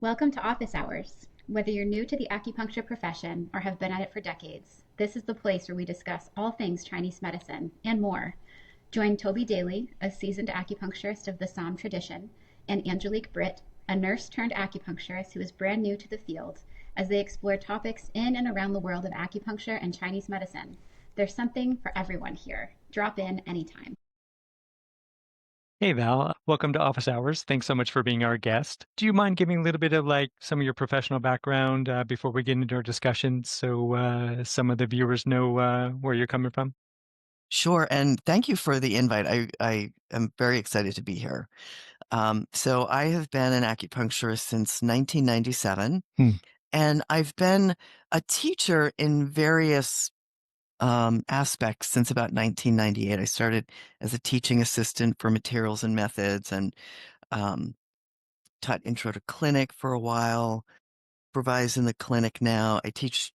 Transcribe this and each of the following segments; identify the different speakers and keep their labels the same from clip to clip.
Speaker 1: Welcome to Office Hours. Whether you're new to the acupuncture profession or have been at it for decades, this is the place where we discuss all things Chinese medicine and more. Join Toby Daly, a seasoned acupuncturist of the Som tradition, and Angelique Britt, a nurse turned acupuncturist who is brand new to the field, as they explore topics in and around the world of acupuncture and Chinese medicine. There's something for everyone here. Drop in anytime.
Speaker 2: Hey Val, welcome to Office Hours. Thanks so much for being our guest. Do you mind giving a little bit of some of your professional background before we get into our discussion so some of the viewers know where you're coming from?
Speaker 3: Sure, and thank you for the invite. I am very excited to be here. So I have been an acupuncturist since 1997,
Speaker 2: Hmm.
Speaker 3: and I've been a teacher in various aspects since about 1998. I started as a teaching assistant for materials and methods and um, taught intro to clinic for a while, supervise in the clinic now. I teach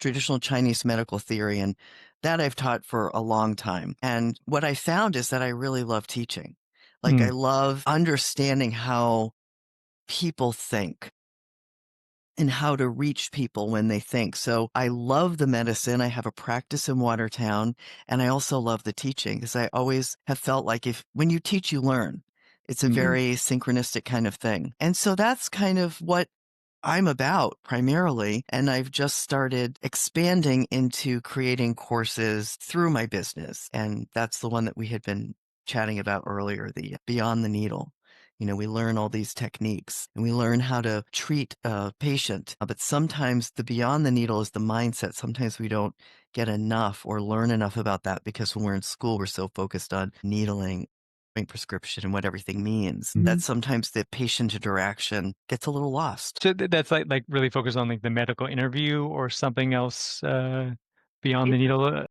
Speaker 3: traditional Chinese medical theory, and that I've taught for a long time. And what I found is that I really love teaching. Like,
Speaker 2: Hmm.
Speaker 3: I love understanding how people think and how to reach people when they think. So I love the medicine. I have a practice in Watertown, and I also love the teaching because I always have felt like if when you teach, you learn. It's a
Speaker 2: Hmm.
Speaker 3: very synchronistic kind of thing. And so that's kind of what I'm about primarily, and I've just started expanding into creating courses through my business. And that's the one that we had been chatting about earlier, the Beyond the Needle. We learn all these techniques and we learn how to treat a patient. But sometimes the beyond the needle is the mindset. Sometimes we don't get enough or learn enough about that because when we're in school, we're so focused on needling prescription and what everything means
Speaker 2: Hmm.
Speaker 3: that sometimes the patient interaction gets a little lost.
Speaker 2: So that's like really focused on like the medical interview or something else beyond the
Speaker 3: It's
Speaker 2: needle.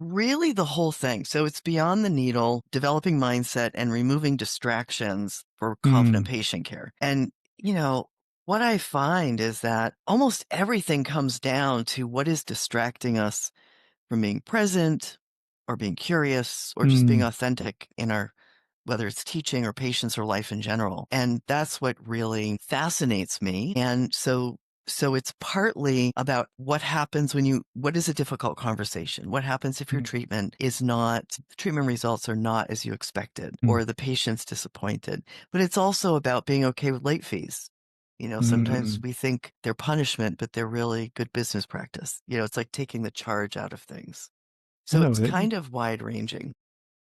Speaker 3: really the whole thing. So it's beyond the needle, developing mindset and removing distractions for
Speaker 2: Hmm.
Speaker 3: confident patient care. And, what I find is that almost everything comes down to what is distracting us from being present or being curious or just being
Speaker 2: Hmm.
Speaker 3: authentic in our whether it's teaching or patients or life in general. And that's what really fascinates me. And so it's partly about what happens what is a difficult conversation? What happens if your
Speaker 2: Hmm.
Speaker 3: treatment results are not as you expected
Speaker 2: Hmm.
Speaker 3: or the patient's disappointed. But it's also about being okay with late fees. Sometimes
Speaker 2: Hmm.
Speaker 3: we think they're punishment, but they're really good business practice. It's like taking the charge out of things.
Speaker 2: I
Speaker 3: So
Speaker 2: know
Speaker 3: it's
Speaker 2: that,
Speaker 3: kind of wide ranging.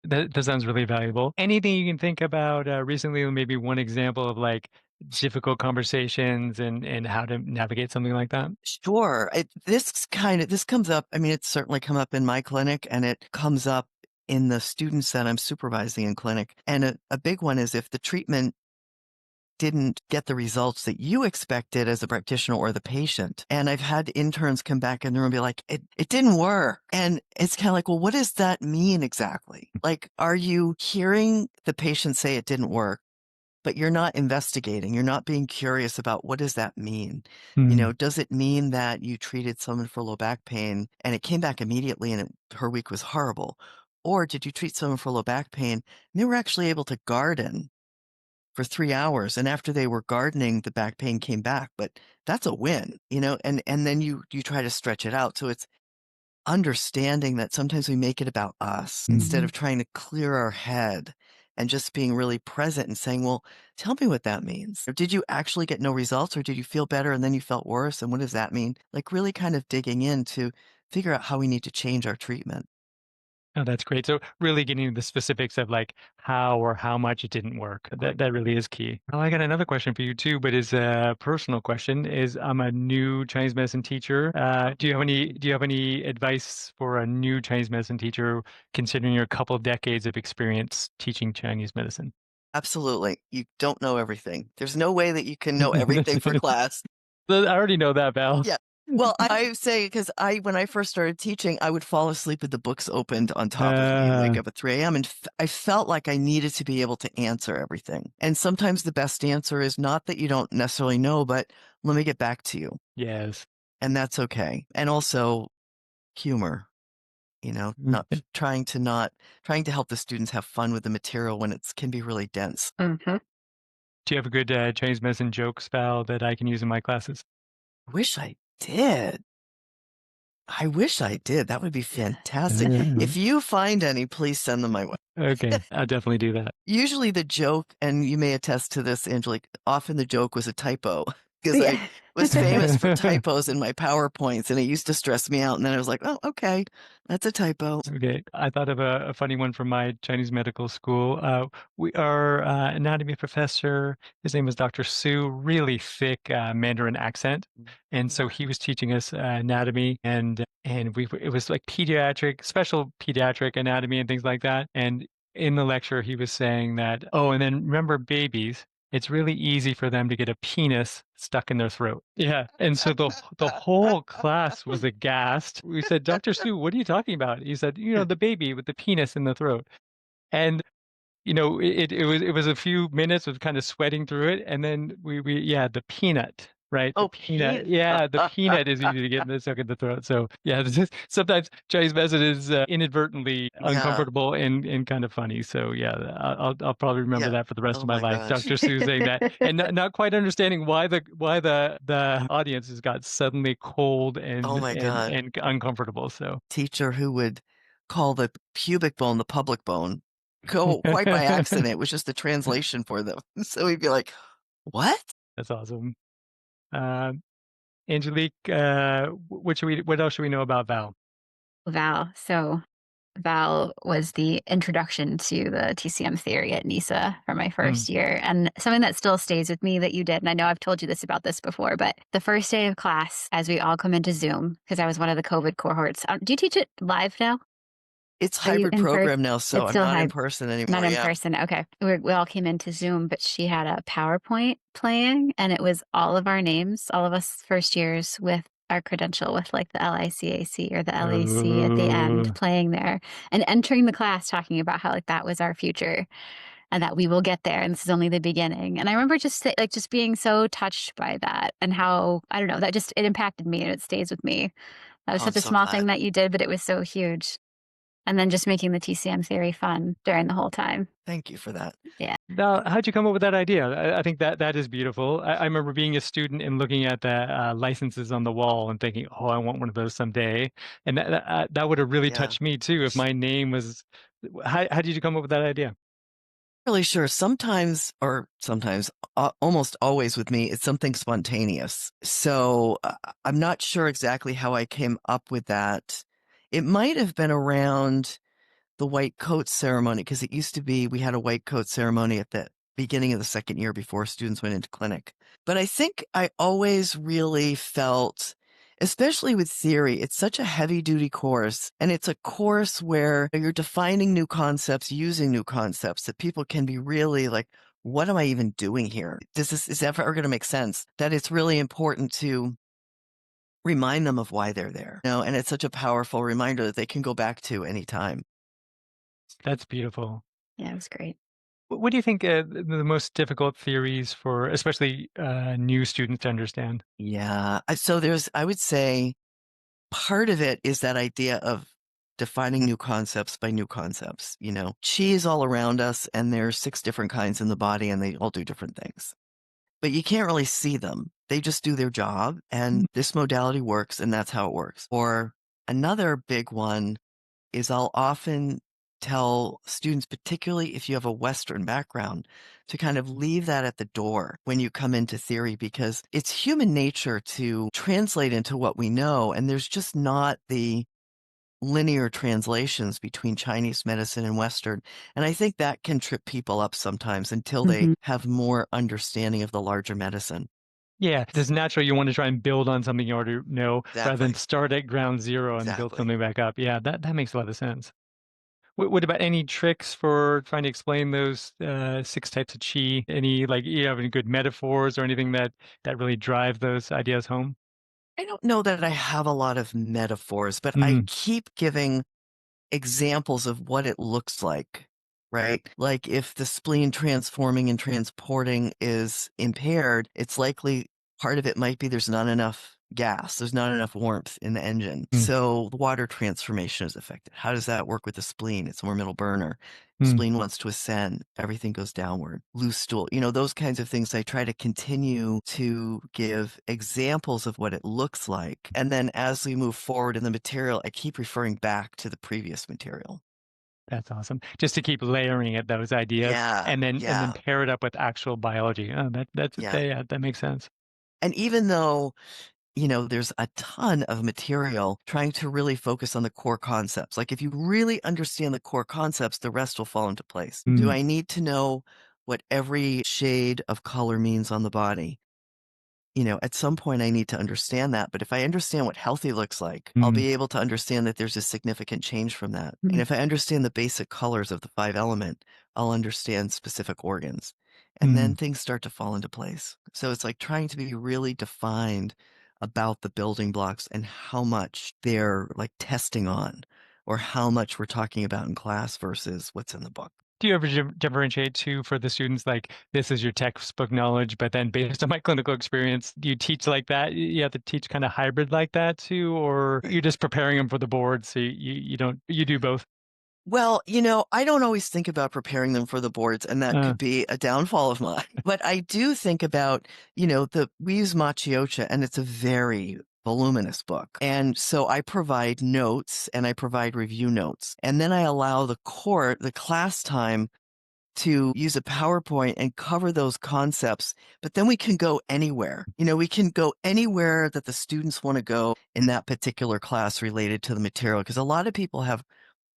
Speaker 2: that sounds really valuable. Anything you can think about recently, maybe one example of like difficult conversations and how to navigate something like that?
Speaker 3: Sure. This comes up. I mean, it's certainly come up in my clinic and it comes up in the students that I'm supervising in clinic. And a big one is if the treatment didn't get the results that you expected as a practitioner or the patient. And I've had interns come back in the room and be like, it didn't work. And it's kind of like, well, what does that mean exactly? Like, are you hearing the patient say it didn't work? But you're not investigating. You're not being curious about what does that mean?
Speaker 2: Hmm.
Speaker 3: Does it mean that you treated someone for low back pain and it came back immediately and her week was horrible? Or did you treat someone for low back pain and they were actually able to garden for 3 hours, and after they were gardening, the back pain came back? But that's a win, and then you try to stretch it out. So it's understanding that sometimes we make it about us instead
Speaker 2: Hmm.
Speaker 3: of trying to clear our head and just being really present and saying, well, tell me what that means. Or did you actually get no results, or did you feel better and then you felt worse? And what does that mean? Like really kind of digging in to figure out how we need to change our treatment.
Speaker 2: Oh, that's great. So really getting into the specifics of like how or how much it didn't work. That really is key. Well, I got another question for you too, but it's a personal question. Is I'm a new Chinese medicine teacher. Do you have any advice for a new Chinese medicine teacher considering your couple of decades of experience teaching Chinese medicine?
Speaker 3: Absolutely. You don't know everything. There's no way that you can know everything for class.
Speaker 2: I already know that, Val.
Speaker 3: Yeah. Well, I say because when I first started teaching, I would fall asleep with the books opened on top of me and wake
Speaker 2: Uh,
Speaker 3: up at 3 a.m. And I felt like I needed to be able to answer everything. And sometimes the best answer is not that you don't necessarily know, but let me get back to you.
Speaker 2: yes.
Speaker 3: And that's okay. And also humor, not trying to help the students have fun with the material when it can be really dense.
Speaker 2: Do you have a good Chinese medicine joke spell that I can use in my classes?
Speaker 3: Wish I did. I wish I did. That would be fantastic. If you find any, please send them my way.
Speaker 2: Okay, I'll definitely do that.
Speaker 3: Usually the joke, and you may attest to this, Angelique, often the joke was a typo because I
Speaker 1: Yeah.
Speaker 3: was famous for typos in my PowerPoints, and it used to stress me out. And then I was like, oh, okay, that's a typo.
Speaker 2: Okay, I thought of a funny one from my Chinese medical school. Our anatomy professor, his name was Dr. Su, really thick Mandarin accent, and so he was teaching us anatomy, and it was like special pediatric anatomy and things like that. And in the lecture, he was saying that, oh, and then remember babies. It's really easy for them to get a penis stuck in their throat. Yeah. And so the whole class was aghast. We said, Dr. Sue, what are you talking about? He said, the baby with the penis in the throat. And it was a few minutes of kind of sweating through it, and then we the peanut, right? The
Speaker 3: Oh,
Speaker 2: peanut,
Speaker 3: Pete.
Speaker 2: yeah, the peanut is easy to get in the stuck in the throat. So yeah, sometimes Chinese medicine is inadvertently
Speaker 3: Yeah.
Speaker 2: uncomfortable and kind of funny. So yeah, I'll probably remember
Speaker 3: Yeah.
Speaker 2: that for the rest
Speaker 3: Oh
Speaker 2: of my
Speaker 3: my
Speaker 2: life.
Speaker 3: gosh.
Speaker 2: Dr. Sue saying that, and not quite understanding why the audience has got suddenly cold
Speaker 3: Oh my God.
Speaker 2: and uncomfortable. So
Speaker 3: Teacher who would call the pubic bone the public bone. Go quite by accident. It was just a translation for them. So he'd be like, what?
Speaker 2: that's awesome. Um, Angelique, what else should we know about Val?
Speaker 1: Val. So Val was the introduction to the TCM theory at NISA for my
Speaker 2: Mm.
Speaker 1: first year. And something that still stays with me that you did, and I know I've told you this about this before, but the first day of class, as we all come into Zoom, because I was one of the COVID cohorts. Do you teach it live now?
Speaker 3: It's
Speaker 1: Are you
Speaker 3: hybrid
Speaker 1: in person?
Speaker 3: program now, so
Speaker 1: It's
Speaker 3: I'm
Speaker 1: still
Speaker 3: not in
Speaker 1: hybrid.
Speaker 3: person
Speaker 1: Not
Speaker 3: anymore.
Speaker 1: in
Speaker 3: Yeah.
Speaker 1: person. Okay. We all came into Zoom, but she had a PowerPoint playing, and it was all of our names, all of us first years with our credential with like the LICAC or the LAC at the end
Speaker 2: Oh,
Speaker 1: playing there and entering the class talking about how like that was our future and that we will get there and this is only the beginning. And I remember just being so touched by that and how, I don't know, that just it impacted me and it stays with me. That was
Speaker 3: Oh, I'm
Speaker 1: such a
Speaker 3: so
Speaker 1: small thing
Speaker 3: glad.
Speaker 1: that you did, but it was so huge. And then just making the TCM theory fun during the whole time.
Speaker 3: Thank you for that.
Speaker 1: Yeah.
Speaker 2: now how'd you come up with that idea? I think that is beautiful. I remember being a student and looking at the licenses on the wall and thinking, oh, I want one of those someday. And that would have really
Speaker 3: Yeah.
Speaker 2: touched me too if my name was. How did you come up with that idea?
Speaker 3: Really sure. Sometimes, almost always with me, it's something spontaneous. So I'm not sure exactly how I came up with that. It might have been around the white coat ceremony because it used to be we had a white coat ceremony at the beginning of the second year before students went into clinic. But I think I always really felt, especially with theory, it's such a heavy duty course. And it's a course where you're defining new concepts, using new concepts that people can be really like, what am I even doing here? Is ever going to make sense? That it's really important to remind them of why they're there. And it's such a powerful reminder that they can go back to anytime.
Speaker 2: That's beautiful.
Speaker 1: Yeah, it was great.
Speaker 2: What do you think the most difficult theories for especially new students to understand?
Speaker 3: Yeah. So I would say part of it is that idea of defining new concepts by new concepts. Chi is all around us and there's 6 different kinds in the body and they all do different things, but you can't really see them. They just do their job and this modality works and that's how it works. Or another big one is I'll often tell students, particularly if you have a Western background, to kind of leave that at the door when you come into theory, because it's human nature to translate into what we know. And there's just not the linear translations between Chinese medicine and Western. And I think that can trip people up sometimes until they have more understanding of the larger medicine.
Speaker 2: Yeah, just naturally you want to try and build on something you already know rather than
Speaker 3: Exactly.
Speaker 2: start at ground zero and build
Speaker 3: Exactly.
Speaker 2: something back up. Yeah, that makes a lot of sense. What about any tricks for trying to explain those 6 types of chi? Any like you have any good metaphors or anything that really drive those ideas home?
Speaker 3: I don't know that I have a lot of metaphors, but I
Speaker 2: Mm,
Speaker 3: keep giving examples of what it looks like, right? Like if the spleen transforming and transporting is impaired, it's likely part of it might be there's not enough gas. There's not enough warmth in the engine.
Speaker 2: Mm.
Speaker 3: So the water transformation is affected. How does that work with the spleen? It's more middle burner.
Speaker 2: Mm.
Speaker 3: Spleen wants to ascend. Everything goes downward. Loose stool, those kinds of things. I try to continue to give examples of what it looks like. And then as we move forward in the material, I keep referring back to the previous material.
Speaker 2: That's awesome. Just to keep layering it, those ideas,
Speaker 3: Yeah,
Speaker 2: and then
Speaker 3: yeah,
Speaker 2: pair it up with actual biology. Oh,
Speaker 3: yeah.
Speaker 2: yeah, that makes sense.
Speaker 3: And even though there's a ton of material trying to really focus on the core concepts. Like if you really understand the core concepts, the rest will fall into place. Do
Speaker 2: Mm.
Speaker 3: I need to know what every shade of color means on the body? At some point I need to understand that. But if I understand what healthy looks like, I'll
Speaker 2: Mm.
Speaker 3: be able to understand that there's a significant change from that. And if I understand the basic colors of the 5 element, I'll understand specific organs. And then
Speaker 2: Mm.
Speaker 3: things start to fall into place. So it's like trying to be really defined about the building blocks and how much they're like testing on or how much we're talking about in class versus what's in the book.
Speaker 2: Do you ever differentiate too for the students, like this is your textbook knowledge, but then based on my clinical experience, do you teach like that? You have to teach kind of hybrid like that too, or you're just preparing them for the board, so you do both?
Speaker 3: Well, I don't always think about preparing them for the boards, and that
Speaker 2: Uh,
Speaker 3: could be a downfall of mine. But I do think about, we use Machiocha, and it's a very voluminous book. And so I provide notes and I provide review notes. And then I allow the class time to use a PowerPoint and cover those concepts, but then we can go anywhere. We can go anywhere that the students want to go in that particular class related to the material. Because a lot of people have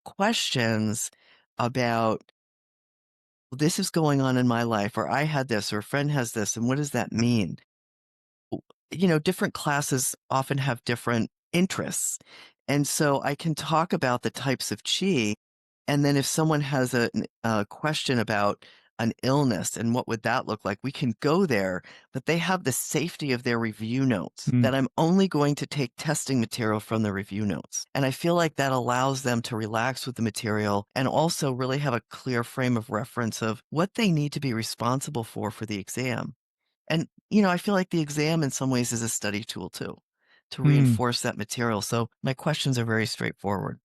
Speaker 3: questions about this is going on in my life, or I had this, or a friend has this, and what does that mean? Different classes often have different interests. And so I can talk about the types of chi. And then if someone has a question about an illness and what would that look like, we can go there, but they have the safety of their review notes
Speaker 2: mm.
Speaker 3: that I'm only going to take testing material from the review notes. And I feel like that allows them to relax with the material and also really have a clear frame of reference of what they need to be responsible for the exam. And, I feel like the exam in some ways is a study tool too, to
Speaker 2: Mm.
Speaker 3: reinforce that material. So my questions are very straightforward.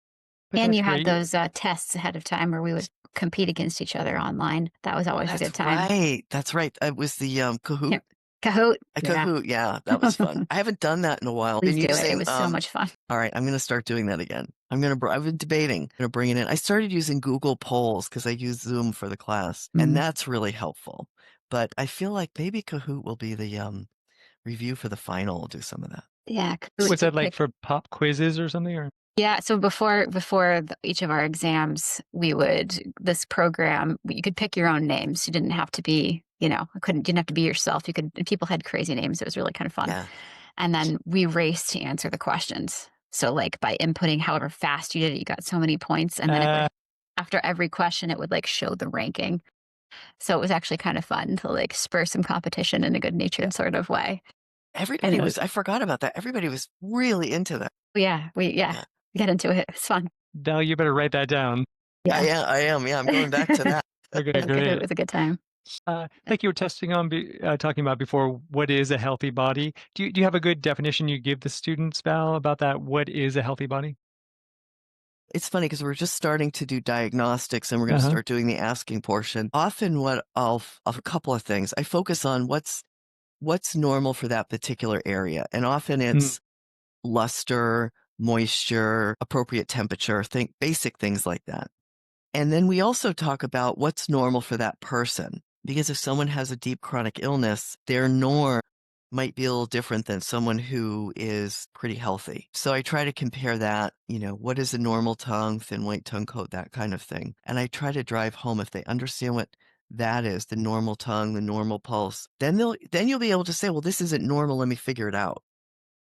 Speaker 2: But
Speaker 4: And
Speaker 2: that's
Speaker 4: you had
Speaker 2: great.
Speaker 4: those tests ahead of time where we would compete against each other online. That was always a
Speaker 3: That's
Speaker 4: good time.
Speaker 3: right. That's right. It was the Kahoot.
Speaker 4: Yeah. Kahoot.
Speaker 3: A
Speaker 4: Yeah.
Speaker 3: Kahoot. Yeah, that was fun. I haven't done that in a while.
Speaker 4: Please
Speaker 3: Been
Speaker 4: do it. It
Speaker 3: using,
Speaker 4: was so much fun.
Speaker 3: all right, I'm going to start doing that again. I've been debating, I'm going to bring it in. I started using Google Polls because I use Zoom for the class, and
Speaker 4: Mhm.
Speaker 3: that's really helpful. But I feel like maybe Kahoot will be the review for the final. We'll do some of that.
Speaker 4: Yeah. Kahoot
Speaker 2: Was
Speaker 4: to
Speaker 2: that like
Speaker 4: pick.
Speaker 2: for pop quizzes or something? Or
Speaker 4: Yeah. So before each of our exams, this program, you could pick your own names. You didn't have to be, didn't have to be yourself. You could, and people had crazy names. It was really kind of fun.
Speaker 3: Yeah.
Speaker 4: And then we raced to answer the questions. So like by inputting however fast you did it, you got so many points. And then after every question, it would like show the ranking. So it was actually kind of fun to like spur some competition in a good natured sort of way.
Speaker 3: Everybody I forgot about that. Everybody was really into that.
Speaker 4: Yeah, we got into it. It was fun.
Speaker 2: Dal, you better write that down.
Speaker 4: Yeah.
Speaker 3: I am. Yeah, I'm going back to that.
Speaker 2: Okay,
Speaker 4: It
Speaker 2: great.
Speaker 4: was a good time.
Speaker 2: Like you were talking about before, what is a healthy body? Do you have a good definition you give the students, Val, about that? What is a healthy body?
Speaker 3: It's funny because we're just starting to do diagnostics and we're going to start doing the asking portion. Often a couple of things. I focus on what's normal for that particular area. And often it's luster, moisture, appropriate temperature, basic things like that. And then we also talk about what's normal for that person. Because if someone has a deep chronic illness, their norm might be a little different than someone who is pretty healthy. So I try to compare that, what is a normal tongue, thin white tongue coat, that kind of thing. And I try to drive home if they understand what that is, the normal tongue, the normal pulse, then you'll be able to say, well, this isn't normal. Let me figure it out.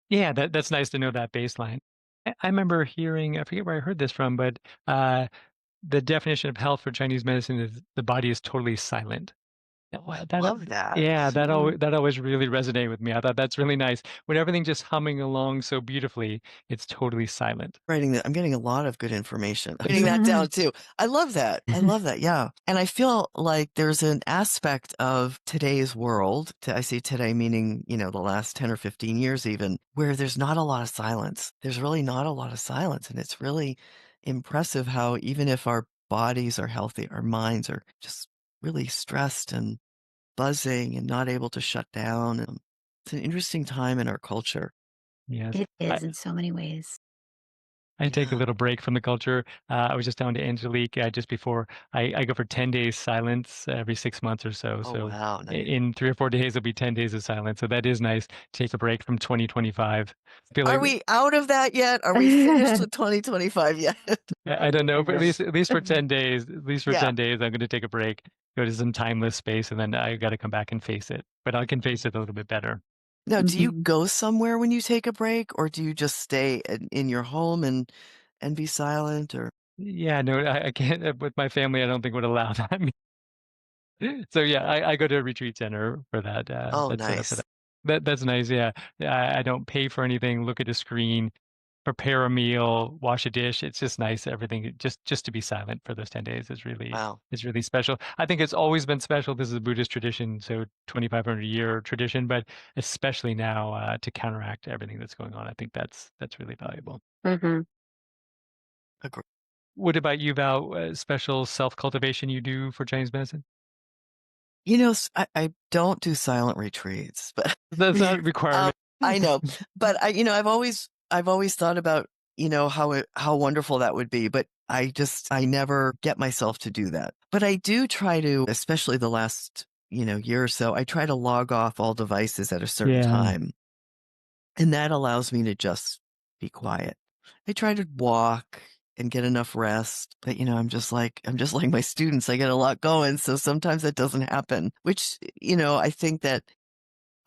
Speaker 2: Yeah, that's nice to know that baseline. I remember hearing, I forget where I heard this from, but the definition of health for Chinese medicine is the body is totally silent.
Speaker 3: I
Speaker 2: That
Speaker 3: love that.
Speaker 2: yeah,
Speaker 4: Mhm.
Speaker 2: that always really resonated with me. I thought that's really nice. When everything just humming along so beautifully, it's totally silent.
Speaker 3: Writing that, I'm getting a lot of good information. Writing that down too. I love that. I love that. Yeah. And I feel like there's an aspect of today's world, I say today meaning, the last 10 or 15 years even, where there's not a lot of silence. There's really not a lot of silence. And it's really impressive how even if our bodies are healthy, our minds are just really stressed and buzzing and not able to shut down. And it's an interesting time in our culture.
Speaker 2: Yes.
Speaker 4: It
Speaker 2: I,
Speaker 4: is in so many ways.
Speaker 2: I take a
Speaker 3: Yeah.
Speaker 2: little break from the culture. I was just down to Angelique just before. I go for 10 days silence every 6 months or so.
Speaker 3: Oh,
Speaker 2: So
Speaker 3: wow. Nice.
Speaker 2: in 3 or 4 days, it'll be 10 days of silence. So that is nice. Take a break from 2025. I feel
Speaker 3: Are
Speaker 2: like
Speaker 3: we out of that yet? Are we finished with 2025 yet?
Speaker 2: I don't know, but
Speaker 4: Goodness.
Speaker 2: at least for 10 days, at least for
Speaker 3: Yeah.
Speaker 2: 10 days, I'm going to take a break, go to some timeless space, and then I got to come back and face it. But I can face it a little bit better.
Speaker 3: Now, do you
Speaker 4: Mhm.
Speaker 3: go somewhere when you take a break, or do you just stay in your home and be silent? Or
Speaker 2: Yeah, no, I can't with my family. I don't think would allow that. So yeah, I go to a retreat center for that.
Speaker 3: oh,
Speaker 2: That's set up for
Speaker 3: nice.
Speaker 2: that. That's nice. Yeah, yeah. I don't pay for anything. Look at a screen, prepare a meal, wash a dish. It's just nice. Everything just to be silent for those 10 days
Speaker 3: Wow.
Speaker 2: is really special. I think it's always been special. This is a Buddhist tradition, so 2,500 year tradition, but especially now to counteract everything that's going on. I think that's really valuable.
Speaker 4: Mhm.
Speaker 3: Agree.
Speaker 2: What about you, Val? Special self cultivation you do for Chinese medicine?
Speaker 3: I don't do silent retreats, but
Speaker 2: That's not a requirement.
Speaker 3: I know, but I've always thought about, how wonderful that would be, but I never get myself to do that. But I do try to, especially the last, year or so, I try to log off all devices at a certain
Speaker 2: Yeah.
Speaker 3: time. And that allows me to just be quiet. I try to walk and get enough rest, but I'm just like my students. I get a lot going, so sometimes that doesn't happen, which, I think that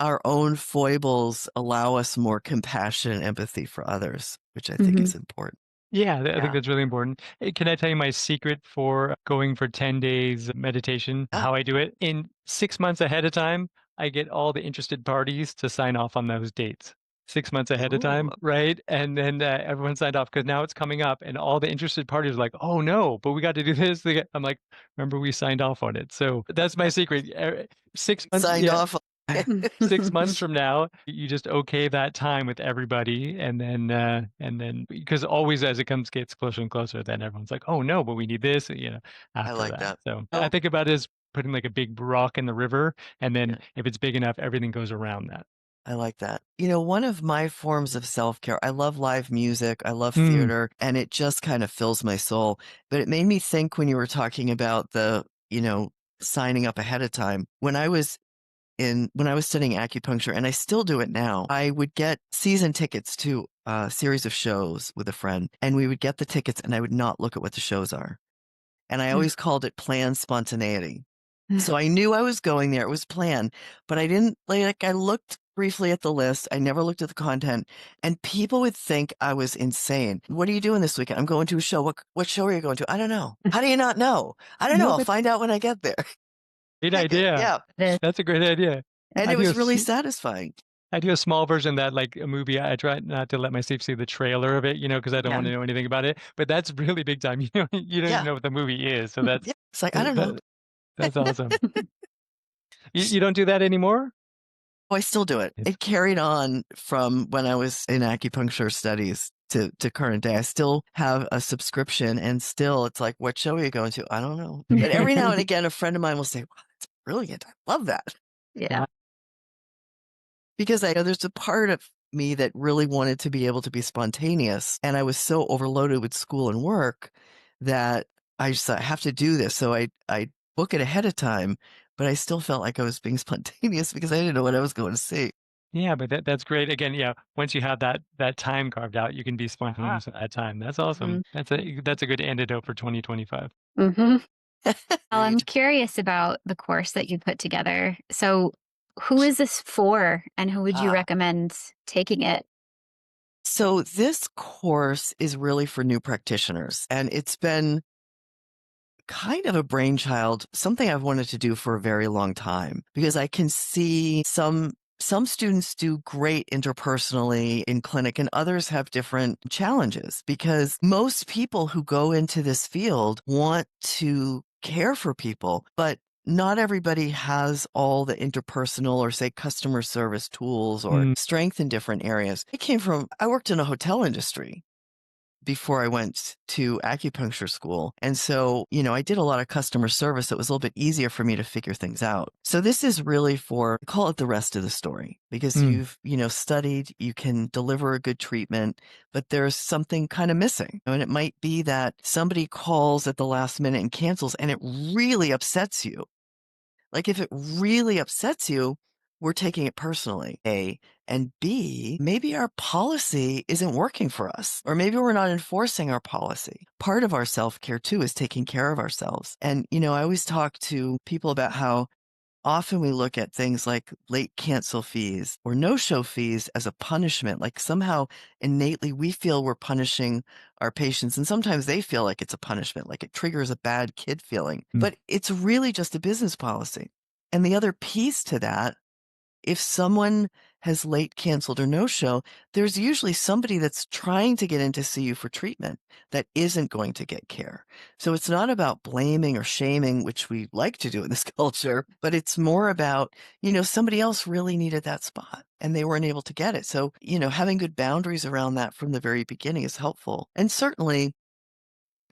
Speaker 3: our own foibles allow us more compassion and empathy for others, which I think
Speaker 4: Mhm.
Speaker 3: is important.
Speaker 2: Yeah, I think
Speaker 3: Yeah.
Speaker 2: that's really important. Hey, can I tell you my secret for going for 10 days meditation?
Speaker 3: Yeah.
Speaker 2: How I do it? In 6 months ahead of time, I get all the interested parties to sign off on those dates. 6 months ahead of
Speaker 3: Ooh,
Speaker 2: time, right? And then everyone signed off because now it's coming up, and all the interested parties are like, "Oh no, but we got to do this." I'm like, "Remember we signed off on it." So that's my secret. 6 months,
Speaker 3: signed
Speaker 2: yeah,
Speaker 3: off.
Speaker 2: 6 months from now, you just okay that time with everybody, and then because always as it gets closer and closer, then everyone's like, oh no, but we need this,
Speaker 3: I
Speaker 2: after
Speaker 3: like
Speaker 2: that.
Speaker 3: that.
Speaker 2: So I
Speaker 3: Oh,
Speaker 2: think about it as putting like a big rock in the river, and
Speaker 3: yeah.
Speaker 2: then if it's big enough, everything goes around that.
Speaker 3: I like that. One of my forms of self-care, I love live music, I love
Speaker 2: Mm,
Speaker 3: theater, and it just kind of fills my soul. But it made me think when you were talking about signing up ahead of time. When I was studying acupuncture, and I still do it now, I would get season tickets to a series of shows with a friend, and we would get the tickets and I would not look at what the shows are. And I always called it planned spontaneity. So I knew I was going there. It was planned, but I didn't I looked briefly at the list. I never looked at the content, and people would think I was insane. What are you doing this weekend? I'm going to a show. What show are you going to? I don't know. How do you not know? I don't know.
Speaker 2: no,
Speaker 3: I'll
Speaker 2: but
Speaker 3: find out when I get there.
Speaker 2: great idea.
Speaker 3: Yeah.
Speaker 4: This
Speaker 2: That's a great idea.
Speaker 3: And
Speaker 2: I
Speaker 3: it
Speaker 2: do
Speaker 3: was really satisfying.
Speaker 2: I do a small version of that, like a movie. I try not to let myself see the trailer of it, because I don't
Speaker 3: Yeah.
Speaker 2: want to know anything about it. But that's really big time. You don't even
Speaker 3: Yeah.
Speaker 2: know what the movie is, so that's
Speaker 3: Yeah. It's like, I don't know.
Speaker 2: that, that's awesome. You don't do that anymore?
Speaker 3: Oh, I still do it.
Speaker 2: It's
Speaker 3: It carried on from when I was in acupuncture studies to current day. I still have a subscription, and still it's like, what show are you going to? I don't know. But every now and again, a friend of mine will say, wow, that's brilliant. I love that.
Speaker 4: yeah.
Speaker 3: Because I know there's a part of me that really wanted to be able to be spontaneous. And I was so overloaded with school and work that I just thought, I have to do this. So I book it ahead of time, but I still felt like I was being spontaneous because I didn't know what I was going to see.
Speaker 2: Yeah, but that's great. Again, yeah, once you have that time carved out, you can be spontaneous at that time. That's awesome. That's a good antidote for 2025.
Speaker 4: Mm-hmm. Well, I'm
Speaker 3: Agreed.
Speaker 4: curious about the course that you put together. So, who is this for, and who would you
Speaker 3: Ah.
Speaker 4: recommend taking it?
Speaker 3: So this course is really for new practitioners, and it's been kind of a brainchild, something I've wanted to do for a very long time, because I can see some students do great interpersonally in clinic and others have different challenges, because most people who go into this field want to care for people, but not everybody has all the interpersonal or, say, customer service tools or strength in different areas. I worked in a hotel industry before I went to acupuncture school. And so, I did a lot of customer service. It was a little bit easier for me to figure things out. So this is really I call it the rest of the story, because you've, studied, you can deliver a good treatment, but there's something kind of missing. And it might be that somebody calls at the last minute and cancels, and it really upsets you. Like, if it really upsets you, we're taking it personally, A. And B, maybe our policy isn't working for us, or maybe we're not enforcing our policy. Part of our self-care, too, is taking care of ourselves. And, I always talk to people about how often we look at things like late cancel fees or no-show fees as a punishment. Like, somehow innately we feel we're punishing our patients, and sometimes they feel like it's a punishment, like it triggers a bad kid feeling. But it's really just a business policy. And the other piece to that, if someone has late canceled or no-show, there's usually somebody that's trying to get in to see you for treatment that isn't going to get care. So it's not about blaming or shaming, which we like to do in this culture, but it's more about, somebody else really needed that spot and they weren't able to get it. So, having good boundaries around that from the very beginning is helpful. And certainly,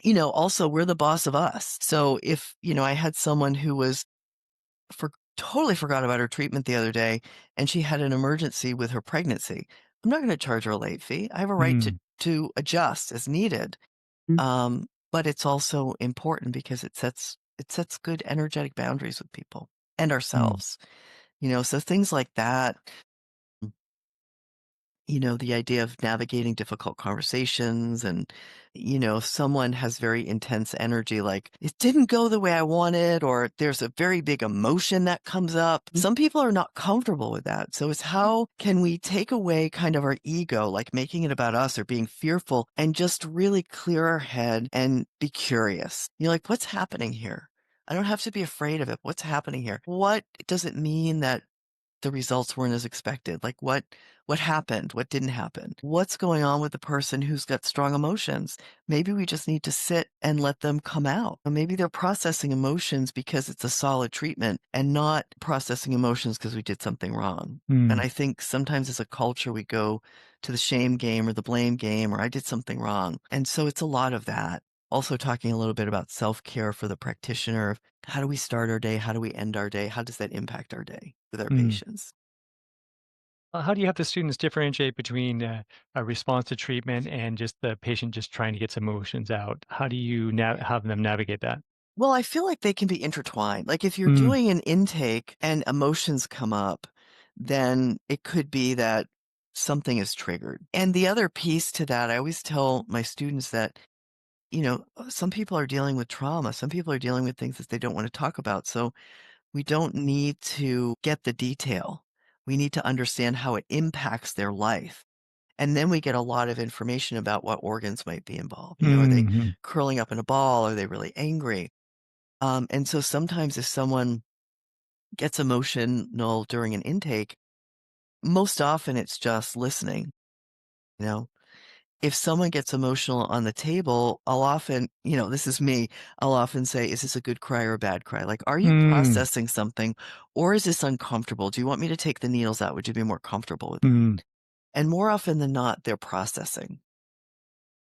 Speaker 3: also we're the boss of us. So if, I had someone who was totally forgot about her treatment the other day, and she had an emergency with her pregnancy. I'm not going to charge her a late fee. I have a right to adjust as needed. But it's also important because it sets good energetic boundaries with people and ourselves. So things like that. The idea of navigating difficult conversations and, if someone has very intense energy, like it didn't go the way I wanted, or there's a very big emotion that comes up. Some people are not comfortable with that. So it's how can we take away kind of our ego, like making it about us or being fearful, and just really clear our head and be curious. Like, what's happening here? I don't have to be afraid of it. What's happening here? What does it mean that the results weren't as expected? Like, what happened? What didn't happen? What's going on with the person who's got strong emotions? Maybe we just need to sit and let them come out. Or maybe they're processing emotions because it's a solid treatment and not processing emotions because we did something wrong. And I think sometimes as a culture, we go to the shame game or the blame game, or I did something wrong. And so it's a lot of that. Also talking a little bit about self-care for the practitioner. How do we start our day? How do we end our day? How does that impact our day with our patients?
Speaker 2: How do you have the students differentiate between a response to treatment and just the patient just trying to get some emotions out? How do you have them navigate that?
Speaker 3: Well, I feel like they can be intertwined. Like, if you're doing an intake and emotions come up, then it could be that something is triggered. And the other piece to that, I always tell my students that, some people are dealing with trauma. Some people are dealing with things that they don't want to talk about. So we don't need to get the detail. We need to understand how it impacts their life. And then we get a lot of information about what organs might be involved. Are they curling up in a ball? Are they really angry? And so sometimes if someone gets emotional during an intake, most often it's just listening. You know, if someone gets emotional on the table, I'll often, this is me, I'll often say, is this a good cry or a bad cry? Like, are you processing something, or is this uncomfortable? Do you want me to take the needles out? Would you be more comfortable with it? And more often than not, they're processing.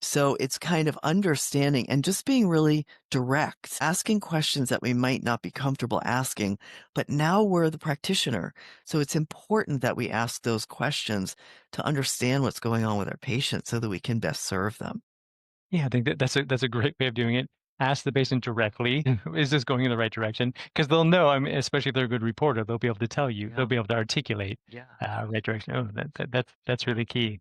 Speaker 3: So it's kind of understanding and just being really direct, asking questions that we might not be comfortable asking, but now we're the practitioner. So it's important that we ask those questions to understand what's going on with our patients so that we can best serve them.
Speaker 2: Yeah, I think that's a great way of doing it. Ask the patient directly, is this going in the right direction? Because they'll know, I mean, especially if they're a good reporter, they'll be able to tell you, they'll be able to articulate right direction. Oh, that's really key.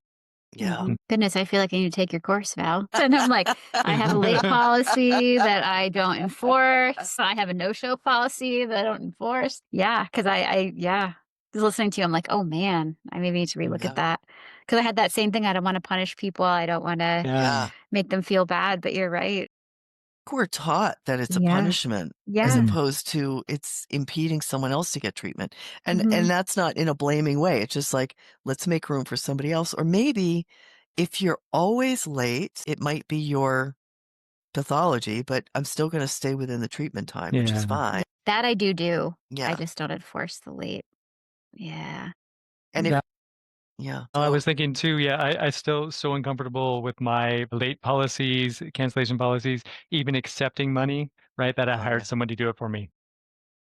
Speaker 3: Yeah.
Speaker 4: Goodness, I feel like I need to take your course, Val. And I'm like, I have a late policy that I don't enforce. I have a no-show policy that I don't enforce. Yeah, because yeah, just listening to you, I'm like, oh man, I maybe need to relook at that. Because I had that same thing. I don't want to punish people. I don't want to
Speaker 2: Yeah.
Speaker 4: make them feel bad. But you're right.
Speaker 3: we're taught that it's a
Speaker 4: Yeah.
Speaker 3: punishment as
Speaker 4: Yeah.
Speaker 3: opposed to it's impeding someone else to get treatment. And
Speaker 4: Mhm.
Speaker 3: that's not in a blaming way. It's just like, let's make room for somebody else. Or maybe if you're always late, it might be your pathology, but I'm still going to stay within the treatment time, which is
Speaker 2: Yeah.
Speaker 3: fine.
Speaker 4: That I do. I
Speaker 3: Yeah.
Speaker 4: just don't enforce the late. Yeah.
Speaker 3: And if,
Speaker 2: Yeah.
Speaker 3: yeah.
Speaker 2: I
Speaker 3: So,
Speaker 2: was thinking too, yeah, I still so uncomfortable with my late policies, cancellation policies, even accepting money, right? That I
Speaker 3: oh, yeah.
Speaker 2: hired someone to do it for me.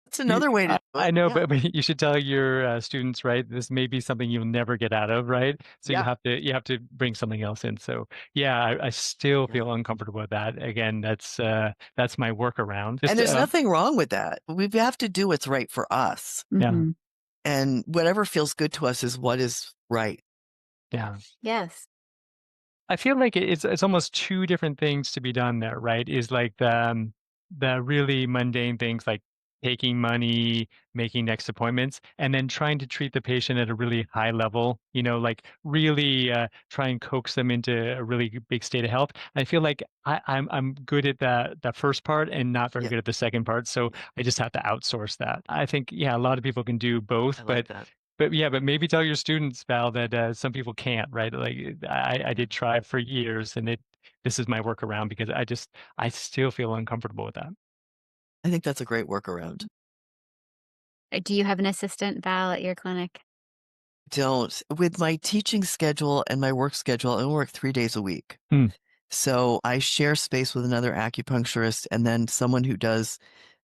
Speaker 3: That's another way to do
Speaker 2: I
Speaker 3: it.
Speaker 2: know,
Speaker 3: Yeah.
Speaker 2: but you should tell your students, right? This may be something you'll never get out of, right? So
Speaker 3: Yeah.
Speaker 2: you have to bring something else in. So yeah, I still
Speaker 3: Yeah.
Speaker 2: feel uncomfortable with that. Again, that's my workaround.
Speaker 3: And there's nothing wrong with that. We have to do what's right for us.
Speaker 2: Yeah.
Speaker 4: Mhm.
Speaker 3: And whatever feels good to us is what is right.
Speaker 2: Yeah.
Speaker 4: Yes.
Speaker 2: I feel like it's almost two different things to be done there, right? Is like the really mundane things like taking money, making next appointments, and then trying to treat the patient at a really high level, like really try and coax them into a really big state of health. I feel like I'm good at that first part and not very
Speaker 3: Yeah.
Speaker 2: good at the second part. So I just have to outsource that. I think, yeah, a lot of people can do both,
Speaker 3: I like that.
Speaker 2: but maybe tell your students, Val, that some people can't, right? Like I did try for years, and this is my workaround because I still feel uncomfortable with that.
Speaker 3: I think that's a great workaround.
Speaker 4: Do you have an assistant, Val, at your clinic?
Speaker 3: Don't. With my teaching schedule and my work schedule, I work 3 days a week.
Speaker 2: Hmm.
Speaker 3: So I share space with another acupuncturist and then someone who does,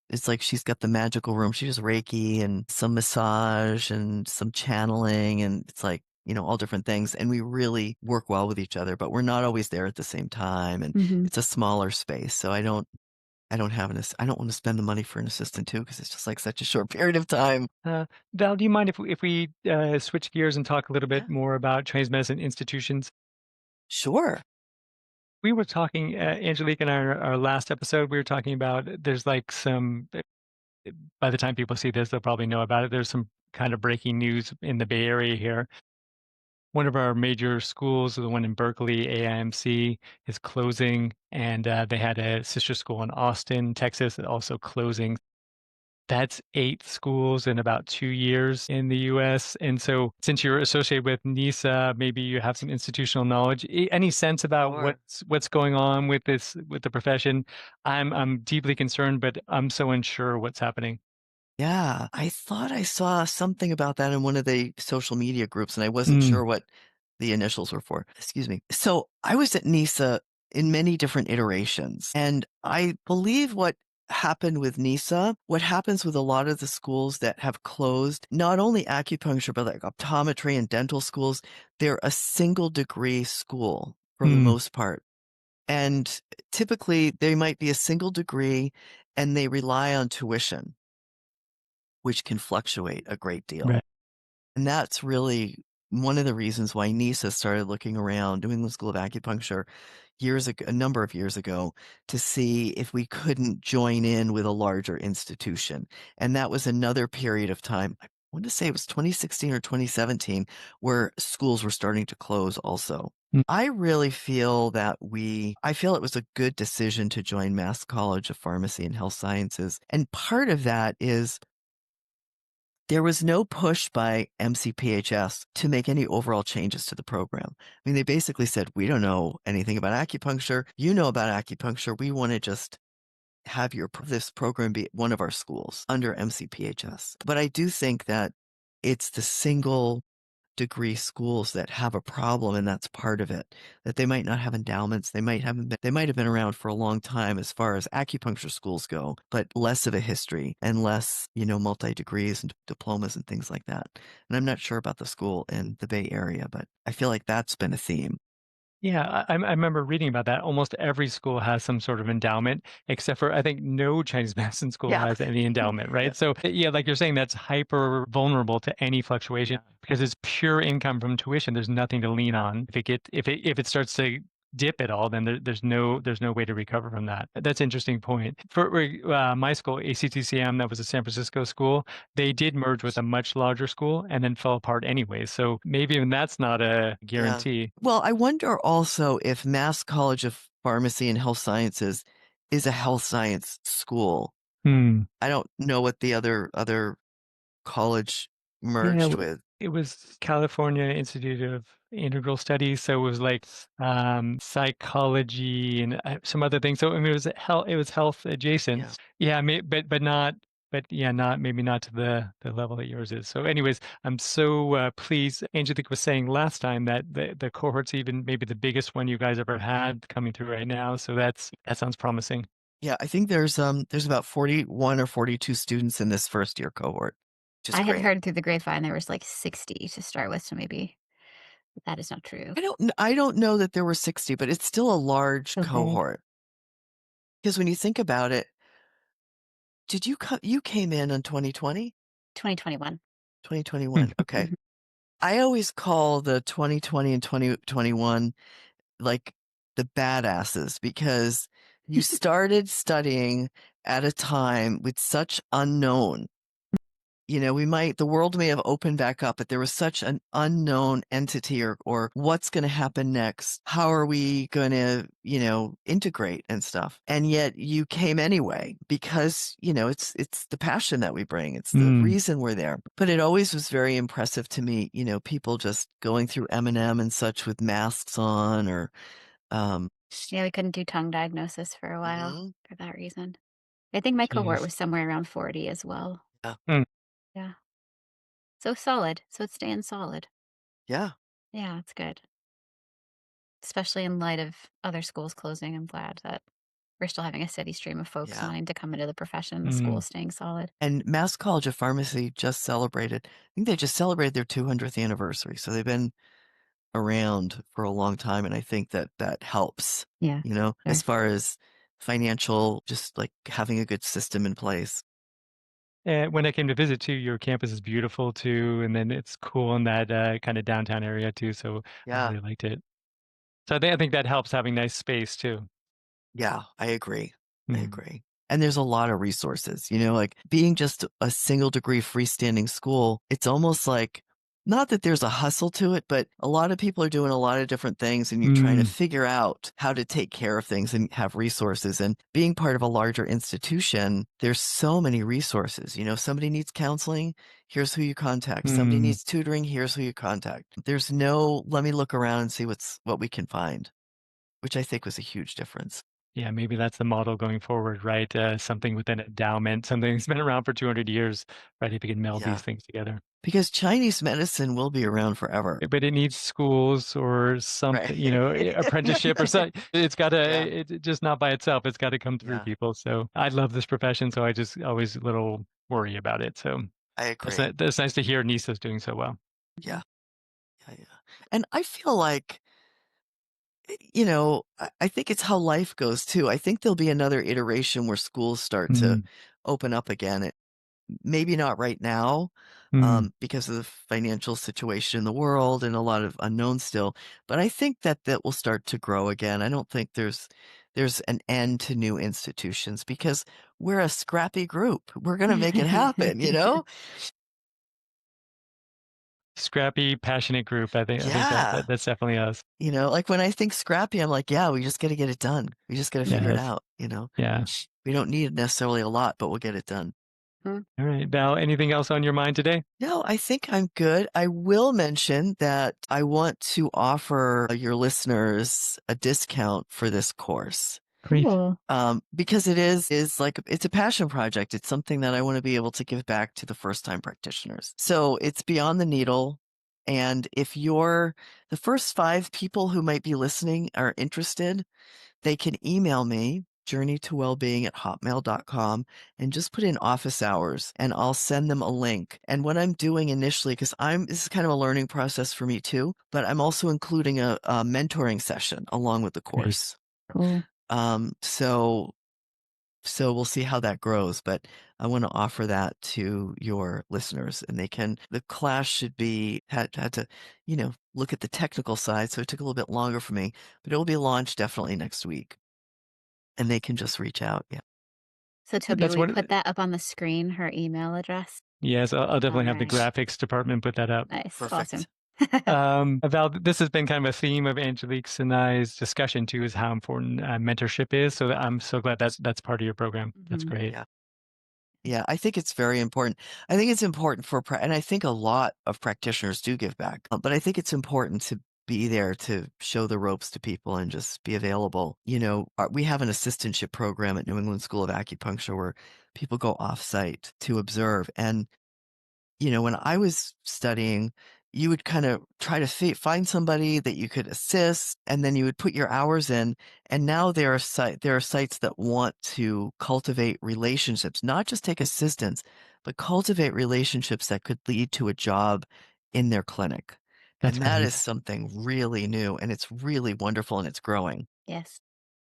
Speaker 3: it's like she's got the magical room. She does Reiki and some massage and some channeling, and it's like, all different things. And we really work well with each other, but we're not always there at the same time. And
Speaker 4: Mhm.
Speaker 3: it's a smaller space. So I don't have I don't want to spend the money for an assistant too, because it's just like such a short period of time.
Speaker 2: Val, do you mind if we switch gears and talk a little
Speaker 3: Yeah,
Speaker 2: bit more about Chinese medicine institutions?
Speaker 3: sure.
Speaker 2: We were talking, Angelique, in our last episode, we were talking about there's like some, by the time people see this, they'll probably know about it. There's some kind of breaking news in the Bay Area here. One of our major schools, the one in Berkeley, AIMC, is closing, and they had a sister school in Austin, Texas, also closing. That's 8 schools in about 2 years in the US. And so since you're associated with NISA, maybe you have some institutional knowledge. Any sense about
Speaker 3: Sure.
Speaker 2: what's going on with the profession? I'm deeply concerned, but I'm so unsure what's happening.
Speaker 3: Yeah, I thought I saw something about that in one of the social media groups, and I wasn't
Speaker 2: Mm,
Speaker 3: sure what the initials were for. Excuse me. So I was at NISA in many different iterations, and I believe what happened with NISA, what happens with a lot of the schools that have closed, not only acupuncture, but like optometry and dental schools, they're a single degree school for the
Speaker 2: mm,
Speaker 3: most part. And typically they might be a single degree and they rely on tuition, which can fluctuate a great deal.
Speaker 2: right.
Speaker 3: And that's really one of the reasons why NISA started looking around, New England School of Acupuncture, years ago, a number of years ago, to see if we couldn't join in with a larger institution. And that was another period of time. I want to say it was 2016 or 2017, where schools were starting to close also.
Speaker 2: Mm,
Speaker 3: I really feel that I feel it was a good decision to join Mass College of Pharmacy and Health Sciences. And part of that is there was no push by MCPHS to make any overall changes to the program. I mean, they basically said, we don't know anything about acupuncture. You know about acupuncture. We want to just have this program be one of our schools under MCPHS. But I do think that it's the single degree schools that have a problem, and that's part of it, that they might not have endowments. They might have been around for a long time as far as acupuncture schools go, but less of a history and less, multi degrees and diplomas and things like that. And I'm not sure about the school in the Bay Area, but I feel like that's been a theme.
Speaker 2: Yeah, I remember reading about that. Almost every school has some sort of endowment, except for I think no Chinese medicine school
Speaker 3: Yeah.
Speaker 2: has any endowment,
Speaker 3: Yeah.
Speaker 2: right? So yeah, like you're saying, that's hyper vulnerable to any fluctuation because it's pure income from tuition. There's nothing to lean on. If it starts to dip at all, then there's no way to recover from that. That's an interesting point. For my school, ACTCM, that was a San Francisco school, they did merge with a much larger school and then fell apart anyway. So maybe even that's not a
Speaker 3: Yeah.
Speaker 2: guarantee.
Speaker 3: Well, I wonder also if Mass College of Pharmacy and Health Sciences is a health science school.
Speaker 2: Hmm.
Speaker 3: I don't know what the other college
Speaker 2: Yeah,
Speaker 3: merged with.
Speaker 2: it was California Institute of Integral Studies, so it was like psychology and some other things. So I mean, it was health adjacent.
Speaker 3: Yeah.
Speaker 2: Yeah, but not, but yeah, not maybe not to the level that yours is. So, anyways, I'm so pleased. Angelique was saying last time that the cohort's even maybe the biggest one you guys ever had coming through right now. So that sounds promising.
Speaker 3: Yeah, I think there's about 41 or 42 students in this first year cohort, which is
Speaker 4: I had
Speaker 3: great.
Speaker 4: heard through the grapevine there was like 60 to start with, so maybe that is not true.
Speaker 3: I don't know that there were 60, but it's still a large
Speaker 4: So big.
Speaker 3: cohort. Because when you think about it, you came in 2020?
Speaker 4: 2021.
Speaker 3: 2021. Okay.
Speaker 4: Mhm.
Speaker 3: I always call the 2020 and 2021 like the badasses because you started studying at a time with such unknown. The world may have opened back up, but there was such an unknown entity or what's going to happen next. How are we going to, integrate and stuff? And yet you came anyway because, it's the passion that we bring. It's the reason we're there. But it always was very impressive to me, people just going through M&M and such with masks on or,
Speaker 4: Yeah, we couldn't do tongue diagnosis for a while
Speaker 3: Mhm.
Speaker 4: for that reason. I think my cohort
Speaker 2: Jeez.
Speaker 4: was somewhere around 40 as well.
Speaker 3: Yeah.
Speaker 4: Yeah. So solid. So it's staying solid.
Speaker 3: Yeah.
Speaker 4: Yeah, it's good. Especially in light of other schools closing. I'm glad that we're still having a steady stream of folks
Speaker 3: Yeah.
Speaker 4: wanting to come into the profession. The school is staying solid.
Speaker 3: And Mass College of Pharmacy just celebrated, I think they just celebrated their 200th anniversary. So they've been around for a long time. And I think that helps,
Speaker 4: Yeah.
Speaker 3: as far as financial, just like having a good system in place.
Speaker 2: And when I came to visit too, your campus is beautiful too, and then it's cool in that kind of downtown area too. So I
Speaker 3: Yeah.
Speaker 2: really liked it. So I think that helps having nice space too.
Speaker 3: Yeah, I agree. I
Speaker 2: Mm.
Speaker 3: agree. And there's a lot of resources, like being just a single degree freestanding school, it's almost like not that there's a hustle to it, but a lot of people are doing a lot of different things and you're trying to figure out how to take care of things and have resources. And being part of a larger institution, there's so many resources. If somebody needs counseling, here's who you contact. Somebody needs tutoring, here's who you contact. There's no, let me look around and see what we can find, which I think was a huge difference.
Speaker 2: Yeah, maybe that's the model going forward, right? Something with an endowment, something that's been around for 200 years, right? If you can meld these things together.
Speaker 3: Because Chinese medicine will be around forever.
Speaker 2: But it needs schools or something,
Speaker 3: Right.
Speaker 2: apprenticeship or something. It's got to,
Speaker 3: Yeah.
Speaker 2: it just not by itself. It's got to come through
Speaker 3: Yeah.
Speaker 2: people. So I love this profession. So I just always a little worry about it. So
Speaker 3: I agree.
Speaker 2: that's nice to hear Nisa's doing so well.
Speaker 3: Yeah. Yeah. Yeah. And I feel like, I think it's how life goes too. I think there'll be another iteration where schools start to
Speaker 2: Mm,
Speaker 3: open up again. Maybe not right now,
Speaker 2: mm,
Speaker 3: because of the financial situation in the world and a lot of unknowns still. But I think that will start to grow again. I don't think there's an end to new institutions because we're a scrappy group. We're gonna make it happen.
Speaker 2: Scrappy, passionate group. I think
Speaker 3: Yeah.
Speaker 2: that's definitely us.
Speaker 3: Like when I think scrappy, I'm like, yeah, we just got to get it done. We just got to figure it
Speaker 2: Yes.
Speaker 3: out.
Speaker 2: Yeah.
Speaker 3: We don't need necessarily a lot, but we'll get it done.
Speaker 2: All right, Val, anything else on your mind today?
Speaker 3: No, I think I'm good. I will mention that I want to offer your listeners a discount for this course.
Speaker 2: Great.
Speaker 4: Cool.
Speaker 3: Because it is like, it's a passion project. It's something that I want to be able to give back to the first time practitioners. So it's Beyond the Needle. And if the first 5 people who might be listening are interested, they can email me, journeytowellbeing@hotmail.com, and just put in office hours and I'll send them a link. And what I'm doing initially, because this is kind of a learning process for me too, but I'm also including a mentoring session along with the
Speaker 2: Great.
Speaker 3: course.
Speaker 4: Cool.
Speaker 3: So we'll see how that grows, but I want to offer that to your listeners and the class should be, had to, look at the technical side. So it took a little bit longer for me, but it will be launched definitely next week and they can just reach out. Yeah.
Speaker 4: So Toby,
Speaker 2: That's
Speaker 4: will you
Speaker 2: what.
Speaker 4: put that up on the screen, her email address?
Speaker 2: Yes, I'll
Speaker 4: All
Speaker 2: definitely have the
Speaker 4: right.
Speaker 2: graphics department put that up.
Speaker 4: Nice.
Speaker 3: Perfect.
Speaker 4: Awesome.
Speaker 2: Val, this has been kind of a theme of Angelique's and I's discussion too, is how important mentorship is. So I'm so glad that's part of your program. That's great.
Speaker 3: Yeah. Yeah, I think it's very important. I think it's important and I think a lot of practitioners do give back, but I think it's important to be there to show the ropes to people and just be available. We have an assistantship program at New England School of Acupuncture where people go off-site to observe. And when I was studying, you would kind of try to find somebody that you could assist, and then you would put your hours in. And now there are sites that want to cultivate relationships, not just take assistance, but cultivate relationships that could lead to a job in their clinic.
Speaker 2: That's
Speaker 3: And that
Speaker 2: great.
Speaker 3: is something really new, and it's really wonderful, and it's growing.
Speaker 4: Yes.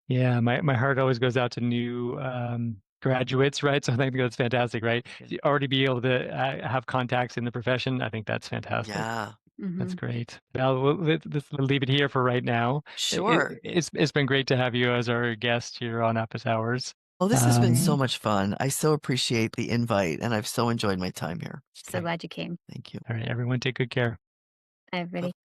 Speaker 2: Yeah, my heart always goes out to new graduates, right? So I think that's fantastic, right? You already be able to have contacts in the profession. I think that's fantastic.
Speaker 3: Yeah,
Speaker 2: That's great. Well, let's leave it here for right now.
Speaker 3: sure.
Speaker 2: It's been great to have you as our guest here on Office Hours.
Speaker 3: Well, this has been so much fun. I so appreciate the invite, and I've so enjoyed my time here.
Speaker 4: So glad you came.
Speaker 3: Thank you.
Speaker 2: All right, everyone, take good care.
Speaker 4: Bye, everybody.